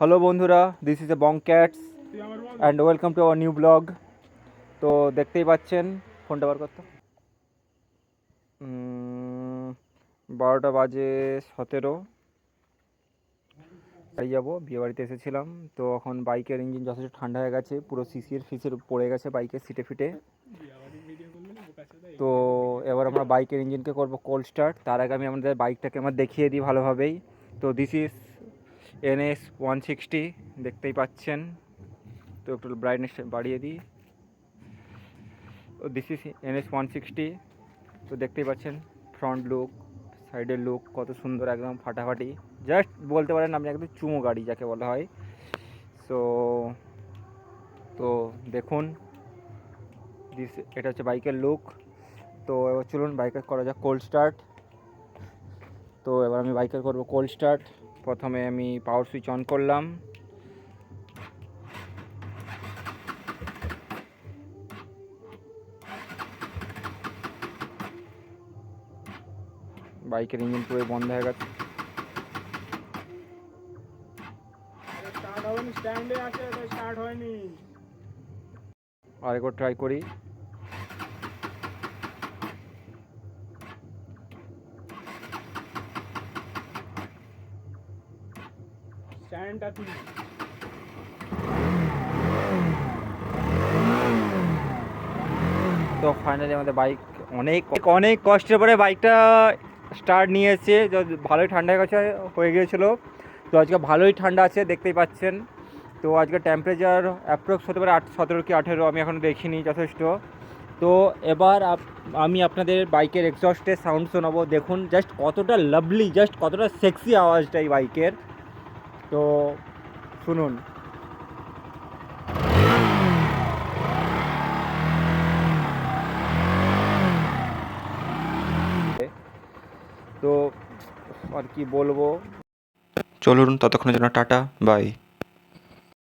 Hello বন্ধুরা, this is a bong cats and welcome to our new blog. তো দেখতেই পাচ্ছেন, ফোনটা বার করতো 12টা বাজে 17 বাড়ি যাবো। বিয়েবাড়িতে এসেছিলাম, তো এখন বাইকের ইঞ্জিন যথেষ্ট ঠান্ডা হয়ে গেছে, পুরো ফিসির পড়ে গেছে বাইকের সিটে ফিটে। তো এবার আমরা বাইকের ইঞ্জিনকে করবো কোল্ড স্টার্ট। তার আগে আমি আমাদের বাইকটাকে দেখিয়ে দিই ভালোভাবেই। তো দিস ইজ NS 160, দেখতেই পাচ্ছেন। তো একটু ব্রাইটনেস বাড়িয়ে দিই। This is NS 160। তো দেখতেই পাচ্ছেন ফ্রন্ট লুক, সাইডের লুক কত সুন্দর, একদম ফাটাফাটি। জাস্ট বলতে পারেন আপনি একদম চুমো গাড়ি যাকে বলা হয়। সো তো দেখুন, এটা হচ্ছে বাইকের লুক। তো এবার চলুন বাইকের করা যাক কোল্ড স্টার্ট। তো এবার আমি বাইকের করবো কোল্ড স্টার্ট। প্রথমে আমি পাওয়ার সুইচ অন করলাম। বাইকের ইঞ্জিন পুরো বন্ধ হয়ে গেছে। আরেকবার ট্রাই করি। তো ফাইনালি আমাদের বাইক অনেক অনেক কষ্টের পরে বাইকটা স্টার্ট নিয়েছে। ভালোই ঠান্ডা হয়ে গিয়েছিলো। তো আজকে ভালোই ঠান্ডা আছে, দেখতেই পাচ্ছেন। তো আজকে টেম্পারেচার অ্যাপ্রক্স হতে পারে 17 কি 18, আমি এখনও দেখিনি যথেষ্ট। তো এবার আমি আপনাদের বাইকের এক্সস্টের সাউন্ড শোনাবো। দেখুন জাস্ট কতটা লাভলি, জাস্ট কতটা সেক্সি আওয়াজটা এই বাইকের। তো শুনুন। তো আর কি বলবো, চলুন ততক্ষণের জন্য টাটা বাই।